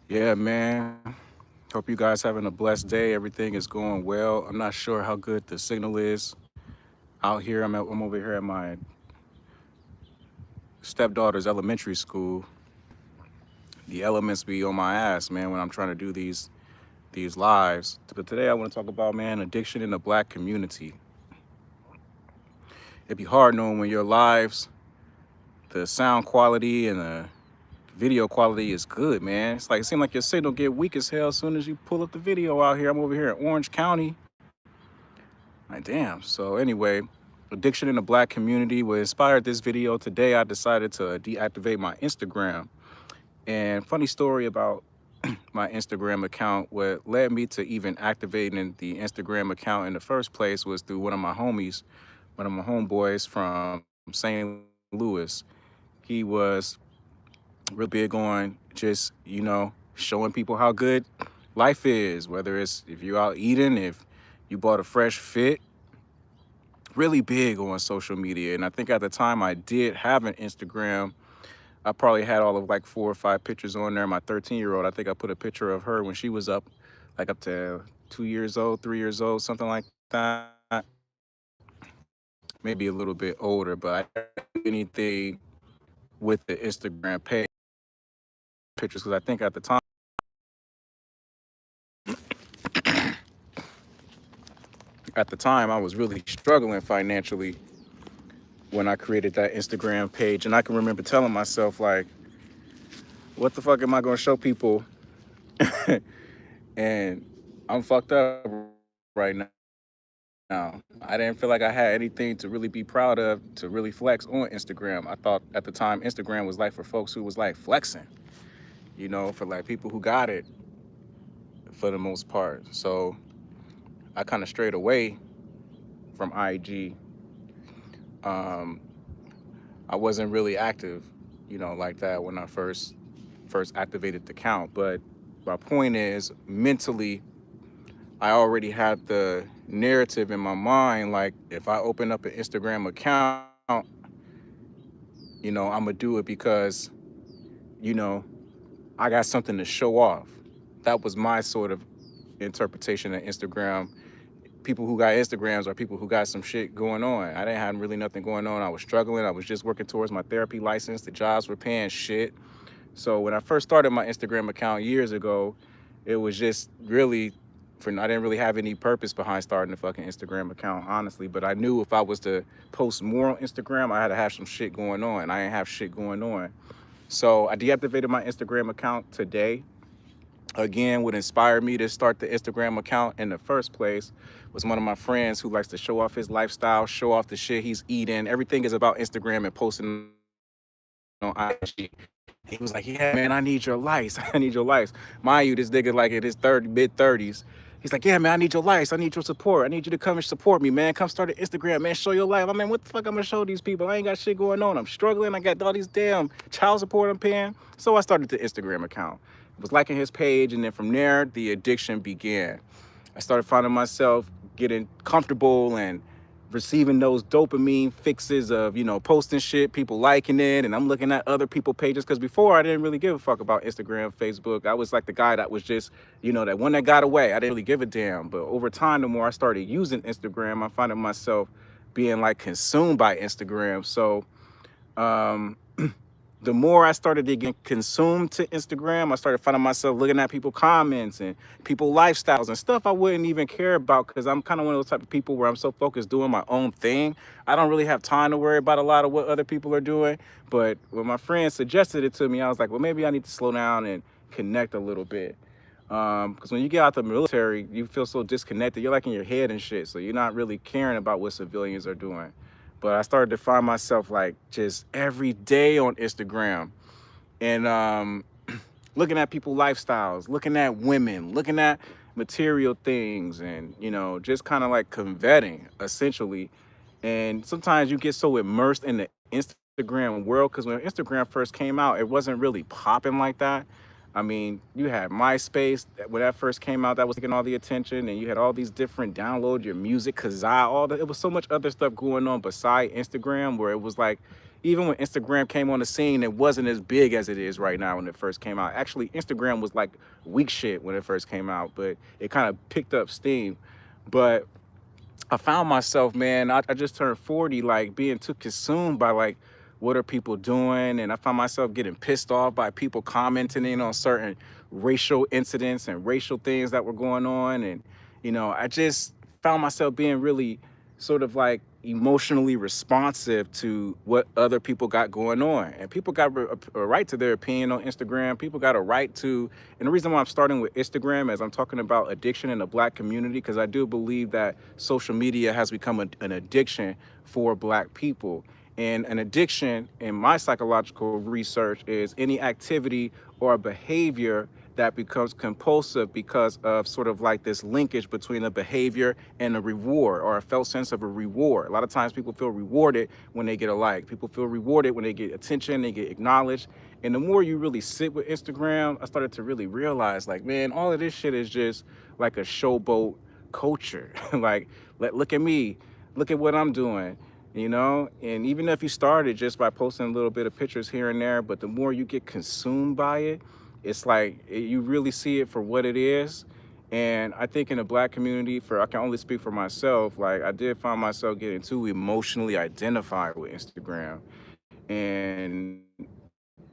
Yeah, man. Hope you guys having a blessed day. Everything is going well. I'm not sure how good the signal is out here. I'm over here at my stepdaughter's elementary school. The elements be on my ass, man, when I'm trying to do these lives. But today I want to talk about, man, addiction in the black community. It'd be hard knowing when your lives, the sound quality and the video quality is good, man. It's like it seems like your signal get weak as hell as soon as you pull up the video out here. I'm over here in Orange County. Like, damn. So anyway, addiction in the black community. What inspired this video today, I decided to deactivate my Instagram. And funny story about my Instagram account, what led me to even activating the Instagram account in the first place was through one of my homies, one of my homeboys from St. Louis. He was real big on just, showing people how good life is, whether it's if you're out eating, if you bought a fresh fit, really big on social media. And I think at the time I did have an Instagram. I probably had all of like 4 or 5 pictures on there. My 13-year-old, I think I put a picture of her when she was like up to 2 years old, 3 years old, something like that. Maybe a little bit older, but I didn't do anything with the Instagram page pictures because I think at the time, I was really struggling financially when I created that Instagram page. And I can remember telling myself, like, what the fuck am I going to show people? And I'm fucked up right now. I didn't feel like I had anything to really be proud of, to really flex on Instagram. I thought at the time Instagram was like for folks who was like flexing, for like people who got it for the most part. So I kind of strayed away from IG. Um, I wasn't really active, like that when I first activated the account. But my point is, mentally, I already had the narrative in my mind. Like, if I open up an Instagram account, I'm gonna do it because, you know, I got something to show off. That was my sort of interpretation of Instagram. People who got Instagrams are people who got some shit going on. I didn't have really nothing going on. I was struggling. I was just working towards my therapy license. The jobs were paying shit. So when I first started my Instagram account years ago, it was just really I didn't really have any purpose behind starting a fucking Instagram account, honestly. But I knew if I was to post more on Instagram, I had to have some shit going on. I didn't have shit going on. So I deactivated my Instagram account today. Again, what inspired me to start the Instagram account in the first place was one of my friends who likes to show off his lifestyle, show off the shit he's eating. Everything is about Instagram and posting on IG. He was like, yeah, man, I need your likes. I need your likes. Mind you, this nigga like in his mid-30s. He's like, yeah, man, I need your likes. I need your support. I need you to come and support me, man. Come start an Instagram, man. Show your life. I mean, what the fuck I'm gonna show these people? I ain't got shit going on. I'm struggling. I got all these damn child support I'm paying. So I started the Instagram account. I was liking his page, and then from there, the addiction began. I started finding myself getting comfortable and receiving those dopamine fixes of, posting shit, people liking it, and I'm looking at other people pages. Because before, I didn't really give a fuck about Instagram, Facebook. I was like the guy that was just, that one that got away. I didn't really give a damn. But over time, the more I started using Instagram, I found myself being like consumed by Instagram. So um, the more I started to get consumed to Instagram, I started finding myself looking at people comments and people lifestyles and stuff I wouldn't even care about because I'm kind of one of those type of people where I'm so focused doing my own thing. I don't really have time to worry about a lot of what other people are doing. But when my friend suggested it to me, I was like, well, maybe I need to slow down and connect a little bit. Because when you get out the military, you feel so disconnected. You're like in your head and shit. So you're not really caring about what civilians are doing. But I started to find myself like just every day on Instagram and looking at people's lifestyles, looking at women, looking at material things, and just kind of like coveting essentially. And sometimes you get so immersed in the Instagram world because when Instagram first came out, it wasn't really popping like that. I mean, you had MySpace when that first came out, that was taking all the attention, and you had all these different download your music, Kazaa, all that. It was so much other stuff going on beside Instagram, where it was like, even when Instagram came on the scene, it wasn't as big as it is right now when it first came out. Actually, Instagram was like weak shit when it first came out, but it kind of picked up steam. But I found myself, man, I just turned 40, like being too consumed by like, what are people doing? And I found myself getting pissed off by people commenting in on certain racial incidents and racial things that were going on. And, I just found myself being really sort of like emotionally responsive to what other people got going on. And people got a right to their opinion on Instagram. People got a right to, and the reason why I'm starting with Instagram is I'm talking about addiction in the Black community, because I do believe that social media has become an addiction for Black people. And an addiction, in my psychological research, is any activity or behavior that becomes compulsive because of sort of like this linkage between a behavior and a reward, or a felt sense of a reward. A lot of times people feel rewarded when they get a like. People feel rewarded when they get attention, they get acknowledged. And the more you really sit with Instagram, I started to really realize, like, man, all of this shit is just like a showboat culture. Like, look at me, look at what I'm doing. And even if you started just by posting a little bit of pictures here and there, but the more you get consumed by it, it's like you really see it for what it is. And I think in the Black community, I can only speak for myself, like I did find myself getting too emotionally identified with Instagram. And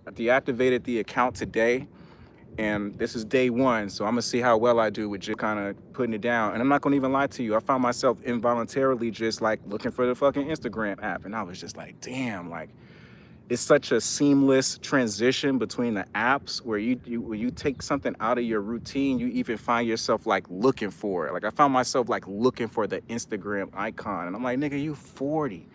I deactivated the account today, and this is day one, so I'm gonna see how well I do with just kind of putting it down. And I'm not gonna even lie to you, I found myself involuntarily just like looking for the fucking Instagram app, and I was just like, damn, like it's such a seamless transition between the apps, where when you take something out of your routine, you even find yourself like looking for it. Like I found myself like looking for the Instagram icon, and I'm like, nigga, you 40.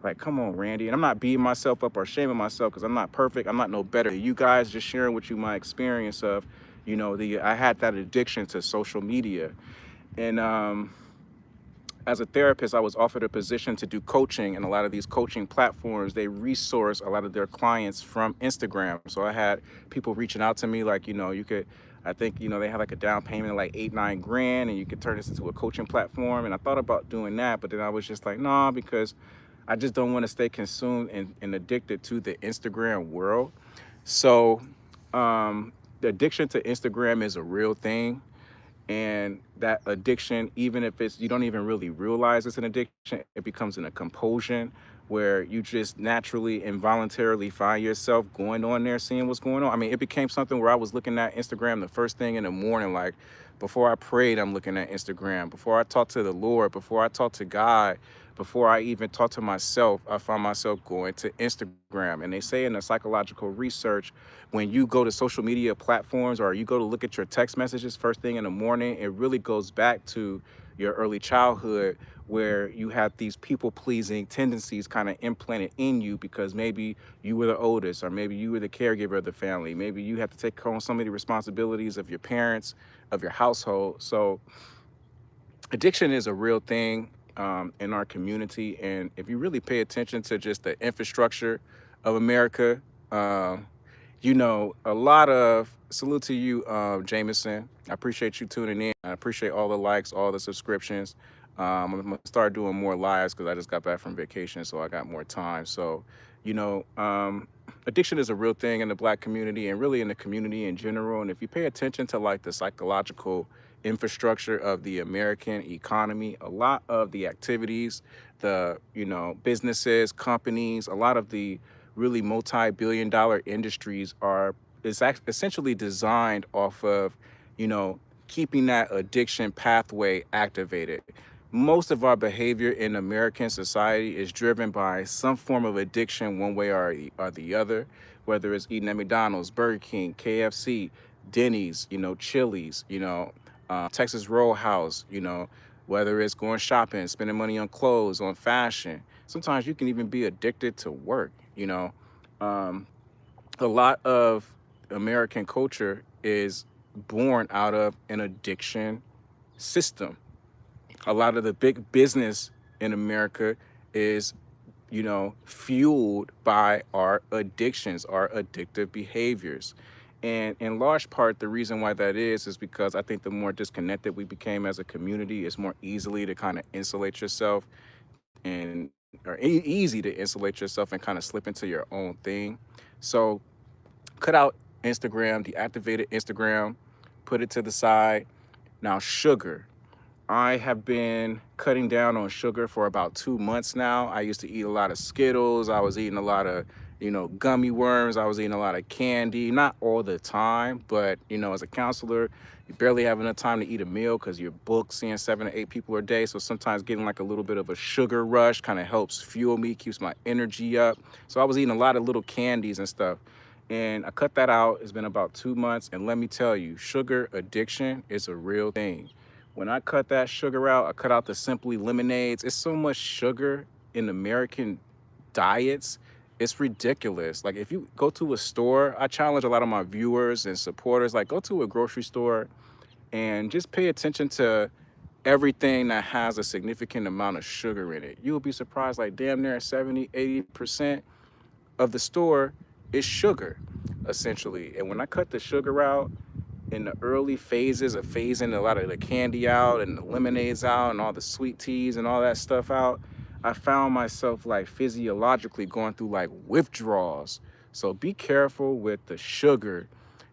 Like, come on, Randy. And I'm not beating myself up or shaming myself, because I'm not perfect. I'm not no better than you guys. Just sharing with you my experience of, I had that addiction to social media. And as a therapist, I was offered a position to do coaching, and a lot of these coaching platforms, they resource a lot of their clients from Instagram. So I had people reaching out to me like, you could, I think, they had like a down payment of like 8-9 grand, and you could turn this into a coaching platform. And I thought about doing that, but then I was just like, nah, because I just don't want to stay consumed and addicted to the Instagram world. So the addiction to Instagram is a real thing. And that addiction, even if you don't even really realize it's an addiction, it becomes a compulsion, where you just naturally, involuntarily find yourself going on there, seeing what's going on. I mean, it became something where I was looking at Instagram the first thing in the morning. Like, before I prayed, I'm looking at Instagram. Before I talk to the Lord, before I talk to God, before I even talk to myself, I find myself going to Instagram. And they say in the psychological research, when you go to social media platforms, or you go to look at your text messages first thing in the morning, it really goes back to your early childhood, where you have these people pleasing tendencies kind of implanted in you, because maybe you were the oldest, or maybe you were the caregiver of the family. Maybe you have to take on some of the responsibilities of your parents, of your household. So addiction is a real thing in our community. And if you really pay attention to just the infrastructure of America, a lot of salute to you, Jameson. I appreciate you tuning in. I appreciate all the likes, all the subscriptions. I'm gonna start doing more lives, because I just got back from vacation, so I got more time. So, addiction is a real thing in the Black community, and really in the community in general. And if you pay attention to like the psychological infrastructure of the American economy, a lot of the activities, the businesses, companies, a lot of the really multi-billion-dollar industries essentially designed off of, keeping that addiction pathway activated. Most of our behavior in American society is driven by some form of addiction, one way or the other, whether it's eating at McDonald's, Burger King, KFC, Denny's, Chili's, Texas Roadhouse, whether it's going shopping, spending money on clothes, on fashion. Sometimes you can even be addicted to work. Um, a lot of American culture is born out of an addiction system. A lot of the big business in America is, fueled by our addictions, our addictive behaviors. And in large part, the reason why that is because I think the more disconnected we became as a community, it's more easily to kind of insulate yourself and or easy to insulate yourself and kind of slip into your own thing. So cut out Instagram, deactivated Instagram, put it to the side. Now, sugar. I have been cutting down on sugar for about 2 months now. I used to eat a lot of Skittles. I was eating a lot of, gummy worms. I was eating a lot of candy, not all the time, but, as a counselor, you barely have enough time to eat a meal because you're booked seeing 7 to 8 people a day. So sometimes getting like a little bit of a sugar rush kind of helps fuel me, keeps my energy up. So I was eating a lot of little candies and stuff. And I cut that out. It's been about 2 months. And let me tell you, sugar addiction is a real thing. When I cut that sugar out, I cut out the Simply lemonades. It's so much sugar in American diets. It's ridiculous. Like if you go to a store, I challenge a lot of my viewers and supporters, like go to a grocery store and just pay attention to everything that has a significant amount of sugar in it. You'll be surprised, like damn near 70, 80% of the store is sugar, essentially. And when I cut the sugar out, in the early phases of phasing a lot of the candy out and the lemonades out and all the sweet teas and all that stuff out, I found myself like physiologically going through like withdrawals. So be careful with the sugar,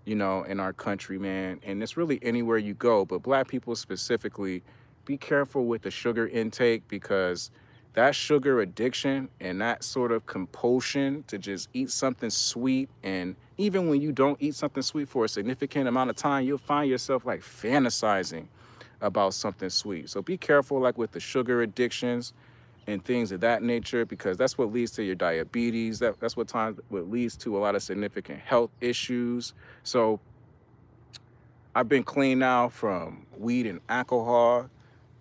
in our country, man. And it's really anywhere you go, but Black people specifically, be careful with the sugar intake because that sugar addiction and that sort of compulsion to just eat something sweet, and even when you don't eat something sweet for a significant amount of time, you'll find yourself like fantasizing about something sweet. So be careful like with the sugar addictions and things of that nature, because that's what leads to your diabetes. That's what leads to a lot of significant health issues. So I've been clean now from weed and alcohol.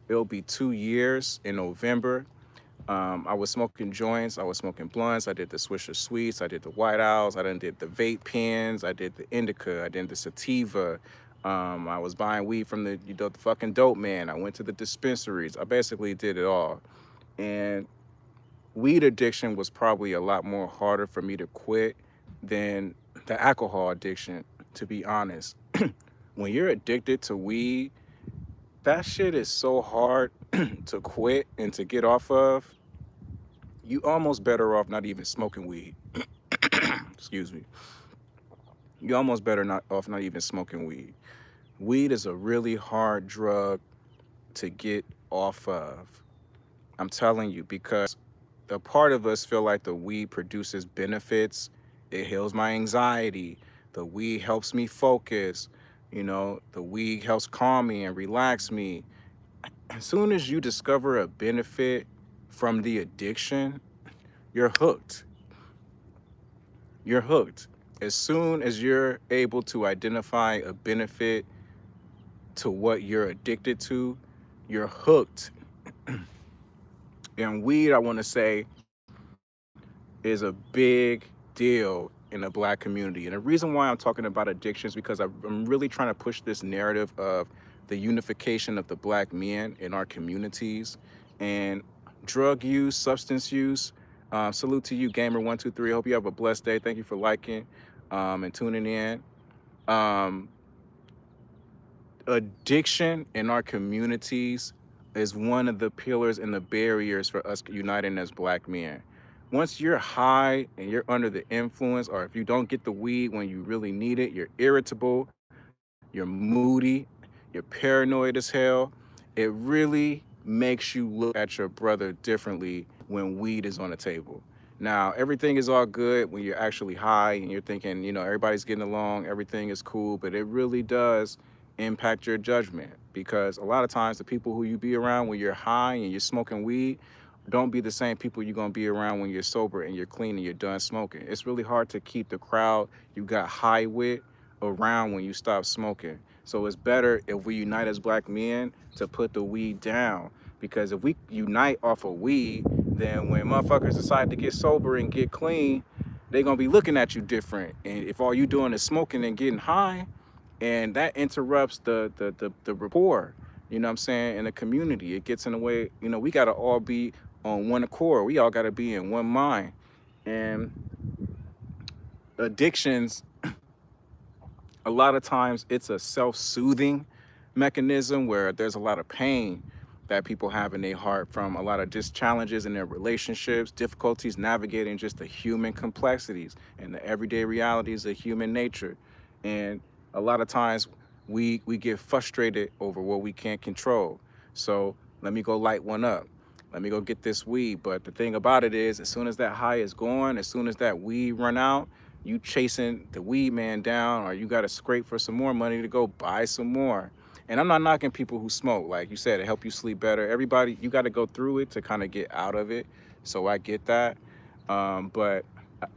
It'll be 2 years in November. I was smoking joints, I was smoking blunts, I did the Swisher Sweets, I did the White Owls, I did the vape pens, I did the indica, I did the sativa. I was buying weed from the fucking dope man. I went to the dispensaries. I basically did it all. And weed addiction was probably a lot more harder for me to quit than the alcohol addiction, to be honest. When you're addicted to weed, that shit is so hard to quit and to get off of. You almost better off not even smoking weed. Excuse me. You almost better not off not even smoking weed. Weed is a really hard drug to get off of. I'm telling you, because the part of us feel like the weed produces benefits. It heals my anxiety. The weed helps me focus. The weed helps calm me and relax me. As soon as you discover a benefit from the addiction, you're hooked. You're hooked. As soon as you're able to identify a benefit to what you're addicted to, you're hooked. And weed, I want to say, is a big deal in the Black community. And the reason why I'm talking about addictions because I'm really trying to push this narrative of the unification of the Black men in our communities and drug use, substance use. Salute to you, Gamer123. I hope you have a blessed day. Thank you for liking and tuning in. Um, Addiction in our communities is one of the pillars and the barriers for us uniting as Black men. Once you're high and you're under the influence, or if you don't get the weed when you really need it, you're irritable, you're moody, you're paranoid as hell. It really makes you look at your brother differently when weed is on the table. Now, everything is all good when you're actually high and you're thinking, everybody's getting along, everything is cool, but it really does impact your judgment, because a lot of times the people who you be around when you're high and you're smoking weed don't be the same people you're going to be around when you're sober and you're clean and you're done smoking. It's really hard to keep the crowd you got high with around when you stop smoking. So it's better if we unite as Black men to put the weed down, because if we unite off of weed, then when motherfuckers decide to get sober and get clean, they're going to be looking at you different. And if all you doing is smoking and getting high, and that interrupts the rapport, what I'm saying, in the community. It gets in the way, we got to all be on one accord. We all got to be in one mind. And addictions a lot of times it's a self-soothing mechanism where there's a lot of pain that people have in their heart from a lot of just challenges in their relationships, difficulties navigating just the human complexities and the everyday realities of human nature. And a lot of times we get frustrated over what we can't control. So let me go light one up. Let me go get this weed. But the thing about it is, as soon as that high is gone, as soon as that weed run out, you chasing the weed man down, or you got to scrape for some more money to go buy some more. And I'm not knocking people who smoke. Like you said, it help you sleep better. Everybody, you got to go through it to kind of get out of it. So I get that. But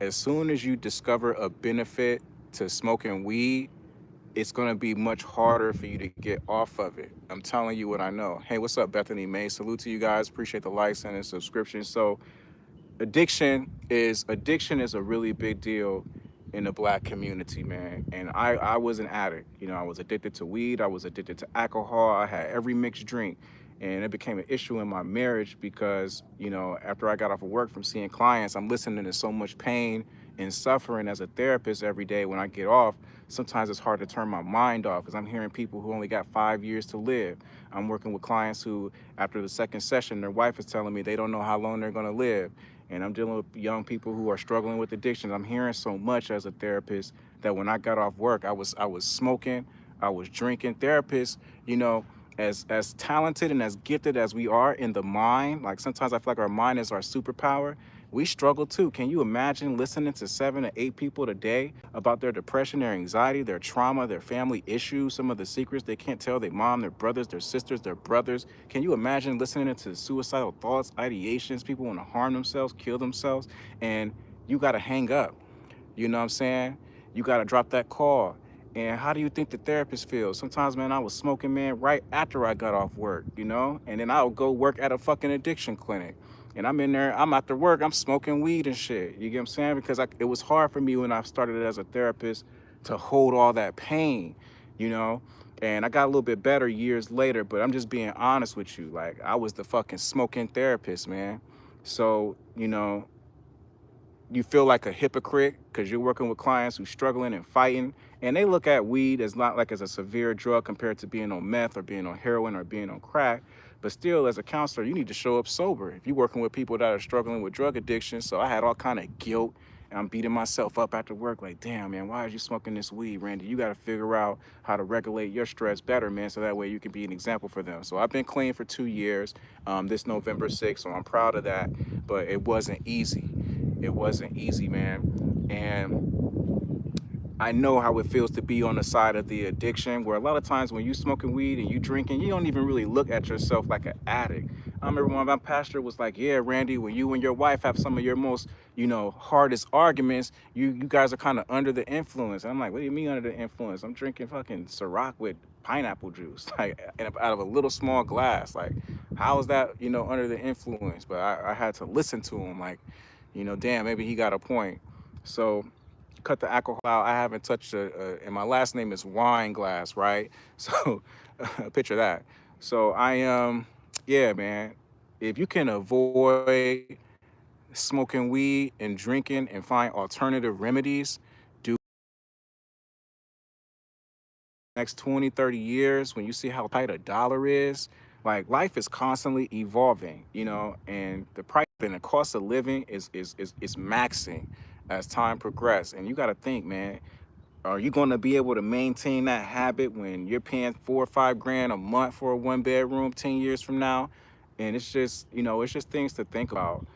as soon as you discover a benefit to smoking weed, it's going to be much harder for you to get off of it. I'm telling you what I know. Hey, what's up, Bethany May? Salute to you guys. Appreciate the likes and the subscriptions. So addiction is a really big deal in the Black community, man. And I was an addict. You know, I was addicted to weed, I was addicted to alcohol, I had every mixed drink. And it became an issue in my marriage because, you know, after I got off of work from seeing clients, I'm listening to so much pain and suffering as a therapist every day. When I get off, sometimes it's hard to turn my mind off because I'm hearing people who only got 5 years to live. I'm working with clients who, after the second session, their wife is telling me they don't know how long they're going to live. And I'm dealing with young people who are struggling with addiction. I'm hearing so much as a therapist that when I got off work, I was smoking, I was drinking. Therapists, you know, as talented and as gifted as we are in the mind, like sometimes I feel like our mind is our superpower. We struggle too. Can you imagine listening to 7 to 8 people a day about their depression, their anxiety, their trauma, their family issues, some of the secrets they can't tell their mom, their brothers, their sisters, their brothers? Can you imagine listening to suicidal thoughts, ideations, people want to harm themselves, kill themselves, and you got to hang up? You know what I'm saying? You got to drop that call. And how do you think the therapist feels? Sometimes, man, I was smoking, man, right after I got off work, you know? And then I would go work at a fucking addiction clinic. And I'm in there, I'm after work, I'm smoking weed and shit. You get what I'm saying? Because it was hard for me when I started as a therapist to hold all that pain, you know? And I got a little bit better years later, but I'm just being honest with you. Like, I was the fucking smoking therapist, man. So, you know, you feel like a hypocrite because you're working with clients who's struggling and fighting, and they look at weed as not like as a severe drug compared to being on meth or being on heroin or being on crack. But still, as a counselor, you need to show up sober if you're working with people that are struggling with drug addiction. So I had all kind of guilt, and I'm beating myself up after work like, damn, man, why are you smoking this weed, Randy? You got to figure out how to regulate your stress better, man, so that way you can be an example for them. So I've been clean for 2 years, this November 6th, so I'm proud of that. But it wasn't easy. It wasn't easy, man. And I know how it feels to be on the side of the addiction, where a lot of times when you smoking weed and you drinking, you don't even really look at yourself like an addict. I remember when my pastor was like, yeah, Randy, when you and your wife have some of your most, you know, hardest arguments, you guys are kind of under the influence. And I'm like, what do you mean under the influence? I'm drinking fucking Ciroc with pineapple juice, like out of a little small glass. Like, how is that, you know, under the influence? But I had to listen to him, like, you know, damn, maybe he got a point. So cut the alcohol out. I haven't touched and my last name is Wine Glass, right? So picture that. So yeah, man. If you can avoid smoking weed and drinking and find alternative remedies, do next 20, 30 years, when you see how tight a dollar is, like life is constantly evolving, you know, and the price and the cost of living is maxing as time progresses. And you got to think, man, are you going to be able to maintain that habit when you're paying 4 or 5 grand a month for a 1 bedroom 10 years from now? And it's just, you know, it's just things to think about.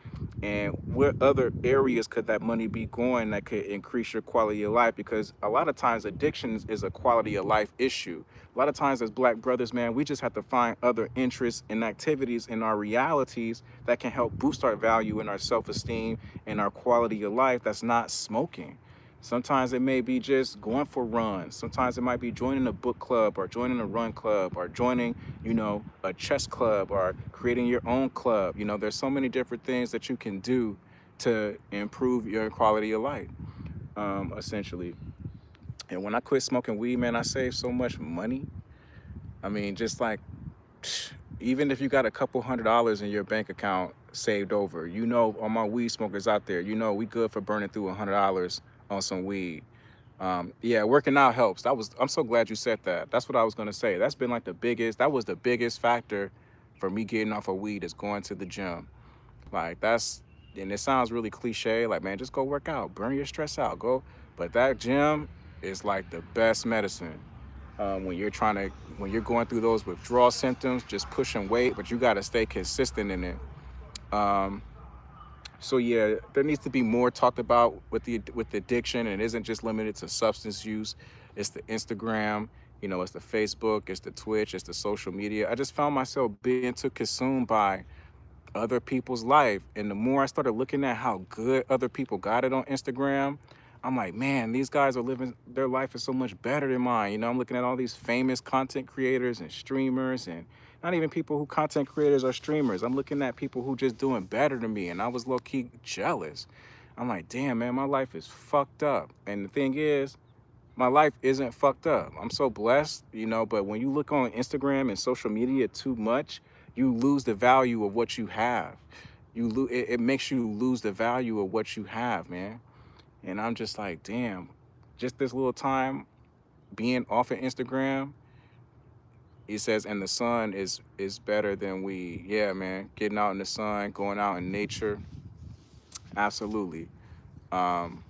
And what other areas could that money be going that could increase your quality of life? Because a lot of times addiction is a quality of life issue. A lot of times as Black brothers, man, we just have to find other interests and activities in our realities that can help boost our value and our self-esteem and our quality of life that's not smoking. Sometimes it may be just going for runs. Sometimes it might be joining a book club or joining a run club or joining, you know, a chess club or creating your own club. You know, there's so many different things that you can do to improve your quality of life, essentially. And when I quit smoking weed, man, I saved so much money. I mean, just like, even if you got a couple $100s in your bank account saved over, you know, all my weed smokers out there, you know, we good for burning through $100 on some weed. Yeah, working out helps. I'm so glad you said that. That's what I was gonna say. That's been like that was the biggest factor for me getting off of weed is going to the gym. Like and it sounds really cliche, like man, just go work out, burn your stress out, go. But that gym is like the best medicine. When you're when you're going through those withdrawal symptoms, just pushing weight, but you gotta stay consistent in it. Um, so yeah, there needs to be more talked about with the addiction, and it isn't just limited to substance use. It's the Instagram, it's the Facebook, it's the Twitch, it's the social media. I just found myself being too consumed by other people's life, and the more I started looking at how good other people got it on Instagram, I'm like, man, these guys are living their life is so much better than mine. I'm looking at all these famous content creators and streamers, and not even people who content creators or streamers. I'm looking at people who just doing better than me, and I was low key jealous. I'm like, damn, man, my life is fucked up. And the thing is, my life isn't fucked up. I'm so blessed, but when you look on Instagram and social media too much, you lose the value of what you have. It makes you lose the value of what you have, man. And I'm just like, damn, just this little time being off of Instagram, he says, and the sun is better than we. Yeah, man. Getting out in the sun, going out in nature. Absolutely. Um,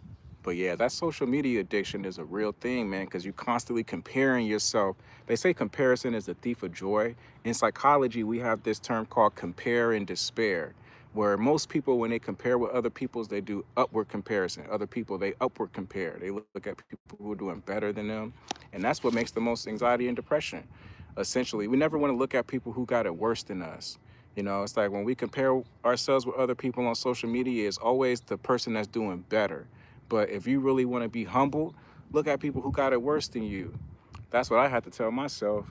but yeah, that social media addiction is a real thing, man, because you constantly comparing yourself. They say comparison is the thief of joy. In psychology, we have this term called compare and despair, where most people, when they compare with other people's, they do upward comparison. Other people, they upward compare. They look at people who are doing better than them. And that's what makes the most anxiety and depression. Essentially, we never want to look at people who got it worse than us. It's like when we compare ourselves with other people on social media, it's always the person that's doing better. But if you really want to be humble, look at people who got it worse than you. That's what I had to tell myself.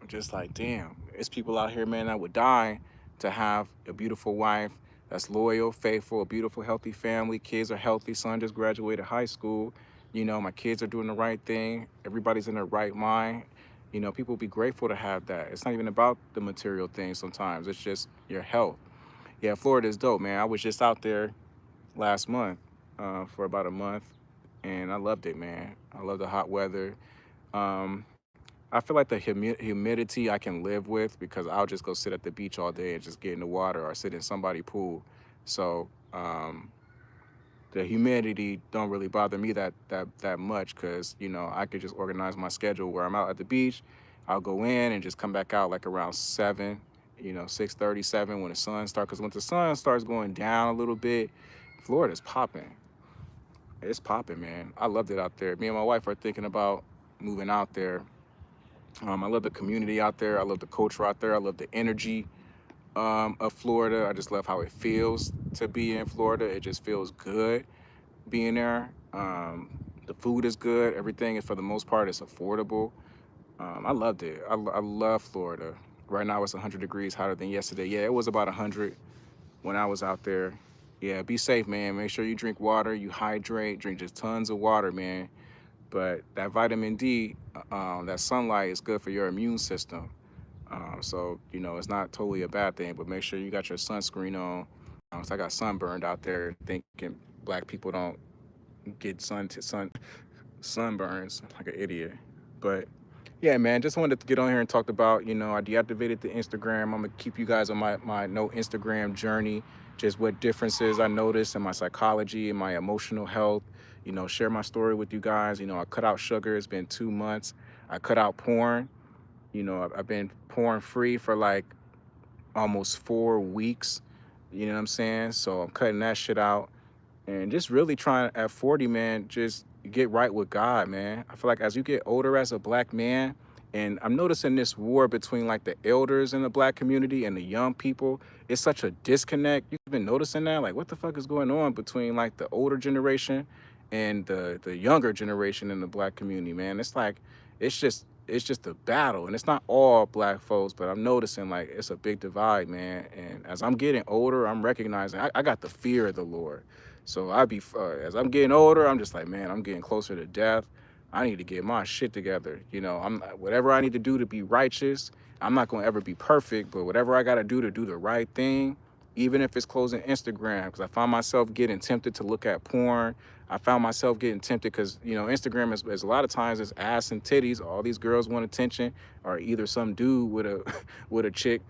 I'm just like, damn, it's people out here, man, that would die to have a beautiful wife that's loyal, faithful, a beautiful, healthy family. Kids are healthy. Son just graduated high school. My kids are doing the right thing. Everybody's in their right mind. People be grateful to have that. It's not even about the material things sometimes. It's just your health. Yeah, Florida is dope, man. I was just out there last month for about a month, and I loved it, man. I love the hot weather. Um, I feel like the humidity I can live with because I'll just go sit at the beach all day and just get in the water or sit in somebody's pool. So the humidity don't really bother me that much because I could just organize my schedule where I'm out at the beach. I'll go in and just come back out like around 7, 6:37 when the sun starts. Because when the sun starts going down a little bit, Florida's popping. It's popping, man. I loved it out there. Me and my wife are thinking about moving out there. I love the community out there. I love the culture out there. I love the energy of Florida. I just love how it feels to be in Florida. It just feels good being there. The food is good. Everything is, for the most part, it's affordable. I loved it. I love Florida. Right now it's 100 degrees hotter than yesterday. Yeah, it was about 100 when I was out there. Yeah, be safe, man. Make sure you drink water, you hydrate, drink just tons of water, man. But that vitamin D, that sunlight is good for your immune system. So, it's not totally a bad thing, but make sure you got your sunscreen on. So I got sunburned out there thinking black people don't get sunburns like an idiot. But yeah, man, just wanted to get on here and talk about, I deactivated the Instagram. I'm gonna keep you guys on my no Instagram journey, just what differences I noticed in my psychology and my emotional health. Share my story with you guys. I cut out sugar. It's been 2 months. I cut out porn. I've been porn free for like almost 4 weeks. You know what I'm saying? So I'm cutting that shit out and just really trying at 40, man, just get right with God, man. I feel like as you get older as a black man, and I'm noticing this war between like the elders in the black community and the young people, it's such a disconnect. You've been noticing that? Like, what the fuck is going on between like the older generation and the younger generation in the black community, man? It's like, it's just a battle, and it's not all black folks, but I'm noticing like it's a big divide, man. And as I'm getting older, I'm recognizing I got the fear of the Lord. So as I'm getting older, I'm just like, man, I'm getting closer to death. I need to get my shit together. I'm whatever I need to do to be righteous. I'm not gonna ever be perfect, but whatever I gotta do to do the right thing, even if it's closing Instagram, because I found myself getting tempted to look at porn. I found myself getting tempted because, you know, Instagram is a lot of times it's ass and titties. All these girls want attention, or either some dude with a with a chick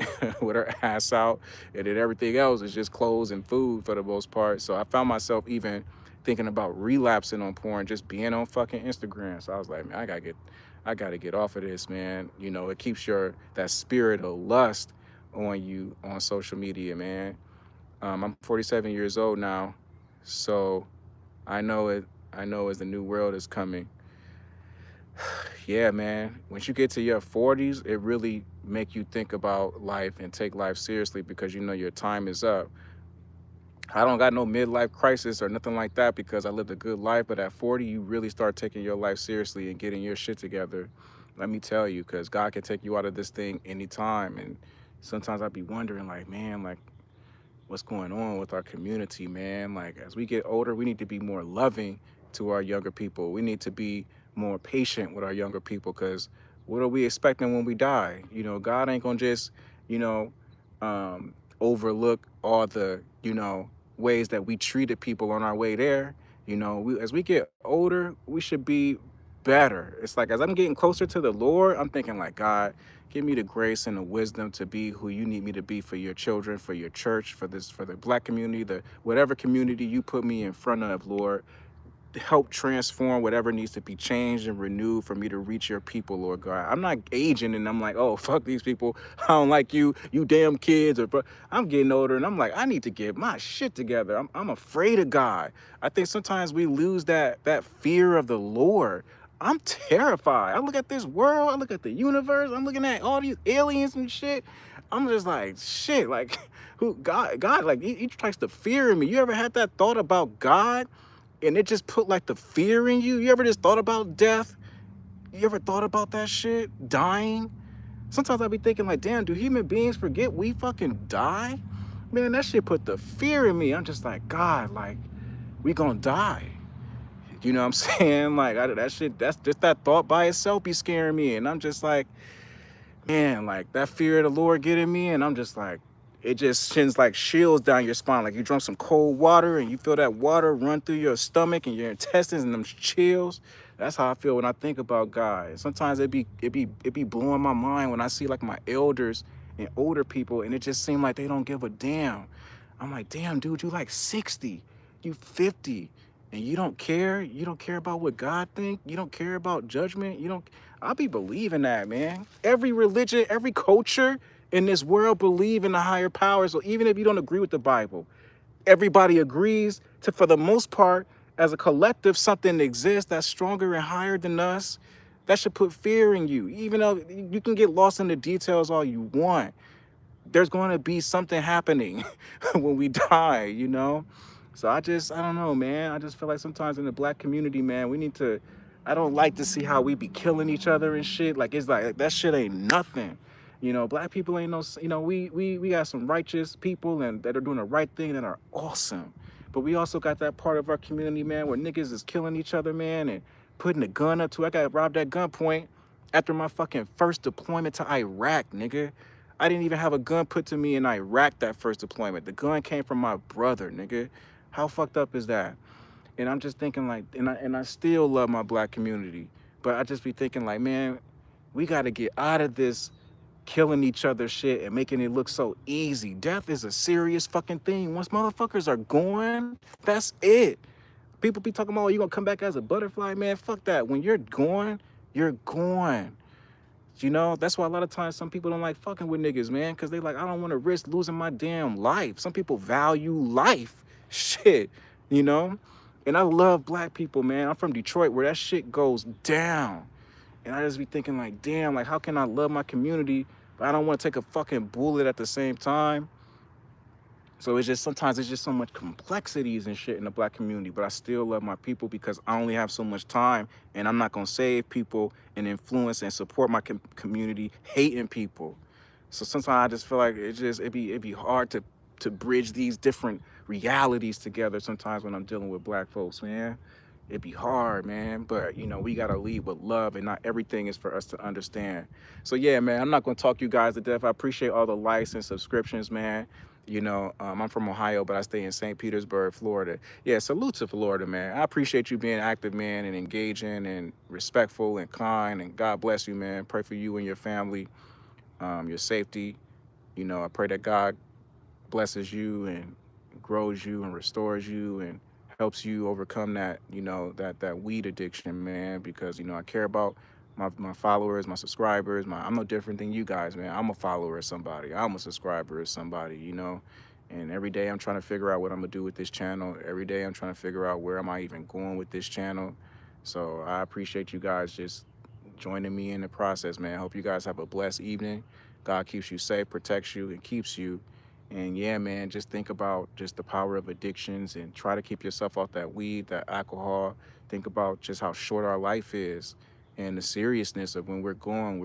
with her ass out, and then everything else is just clothes and food for the most part. So I found myself even thinking about relapsing on porn, just being on fucking Instagram. So I was like, man, I gotta get off of this, man. You know, it keeps your that spirit of lust on you on social media, man. I'm 47 years old now, so I know it. I know as the new world is coming. Yeah, man. Once you get to your 40s, it really make you think about life and take life seriously because you know your time is up. I don't got no midlife crisis or nothing like that because I lived a good life. But at 40, you really start taking your life seriously and getting your shit together. Let me tell you, because God can take you out of this thing anytime. And sometimes I'd be wondering, like, man, like, what's going on with our community, man? Like, as we get older, we need to be more loving to our younger people. We need to be more patient with our younger people because what are we expecting when we die? You know, God ain't gonna just, you know, overlook all the, you know, ways that we treated people on our way there. You know, as we get older, we should be better. It's like as I'm getting closer to the Lord, I'm thinking like, God, give me the grace and the wisdom to be who you need me to be for your children, for your church, for this, for the Black community, the whatever community you put me in front of, Lord. Help transform whatever needs to be changed and renewed for me to reach your people, Lord God. I'm not aging and I'm like, oh, fuck these people. I don't like you, you damn kids. Or I'm getting older and I'm like, I need to get my shit together. I'm afraid of God. I think sometimes we lose that fear of the Lord. I'm terrified. I look at this world, I look at the universe, I'm looking at all these aliens and shit. I'm just like, shit, like, who God, like, he tries to fear in me. You ever had that thought about God? And it just put like the fear in you. You ever just thought about death? You ever thought about that shit? Dying? Sometimes I be thinking like, damn, do human beings forget we fucking die? Man, that shit put the fear in me. I'm just like, God, like, we gonna die. You know what I'm saying? Like, that shit, that's just that thought by itself be scaring me. And I'm just like, man, like that fear of the Lord getting me, and I'm just like, it just sends like chills down your spine. Like you drunk some cold water and you feel that water run through your stomach and your intestines and them chills. That's how I feel when I think about God. Sometimes it be blowing my mind when I see like my elders and older people, and it just seems like they don't give a damn. I'm like, damn, dude, you like 60, you 50, and you don't care. You don't care about what God think. You don't care about judgment. You don't. I'll be believing that, man. Every religion, every culture in this world believe in the higher power. So even if you don't agree with the Bible, everybody agrees to, for the most part, as a collective, something exists that's stronger and higher than us. That should put fear in you. Even though you can get lost in the details all you want, there's going to be something happening when we die, you know? So I don't know, man. I just feel like sometimes in the Black community, man, we need to, I don't like to see how we be killing each other and shit. Like, it's like, that shit ain't nothing. You know, Black people ain't no, you know, we got some righteous people and that are doing the right thing that are awesome. But we also got that part of our community, man, where niggas is killing each other, man, and putting a gun up to, I got robbed at gunpoint after my fucking first deployment to Iraq, nigga. I didn't even have a gun put to me in Iraq that first deployment. The gun came from my brother, nigga. How fucked up is that? And I'm just thinking like, and I still love my Black community, but I just be thinking like, man, we got to get out of this killing each other shit and making it look so easy. Death is a serious fucking thing. Once motherfuckers are gone, that's it. People be talking about, oh, you gonna come back as a butterfly, man? Fuck that. When you're gone, you're gone. You know, that's why a lot of times some people don't like fucking with niggas, man, because they like, I don't want to risk losing my damn life. Some people value life. Shit, you know? And I love Black people, man. I'm from Detroit where that shit goes down. And I just be thinking like, damn, like how can I love my community, but I don't want to take a fucking bullet at the same time? So it's just sometimes it's just so much complexities and shit in the Black community, but I still love my people because I only have so much time, and I'm not gonna save people and influence and support my community hating people. So sometimes I just feel like it be hard to bridge these different realities together sometimes when I'm dealing with Black folks, man. It'd be hard, man, but you know, we gotta lead with love, and not everything is for us to understand. So yeah, man, I'm not gonna talk you guys to death. I appreciate all the likes and subscriptions, man. I'm from Ohio, but I stay in St. Petersburg, Florida. Yeah, salute to Florida, man. I appreciate you being active, man, and engaging and respectful and kind. And God bless you, man. Pray for you and your family, your safety. I pray that God blesses you and grows you and restores you and helps you overcome that weed addiction, man, because I care about my followers, my subscribers. I'm no different than you guys, man. I'm a follower of somebody. I'm a subscriber of somebody. And every day I'm trying to figure out what I'm gonna do with this channel. Every day I'm trying to figure out where am I even going with this channel. So I appreciate you guys just joining me in the process, man. I hope you guys have a blessed evening. God keeps you safe, protects you, and keeps you. And yeah, man, just think about just the power of addictions and try to keep yourself off that weed, that alcohol. Think about just how short our life is and the seriousness of when we're going,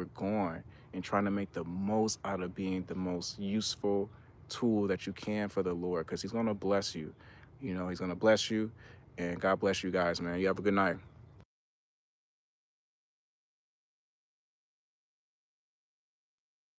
and trying to make the most out of being the most useful tool that you can for the Lord, because He's going to bless you. He's going to bless you. And God bless you guys, man. You have a good night.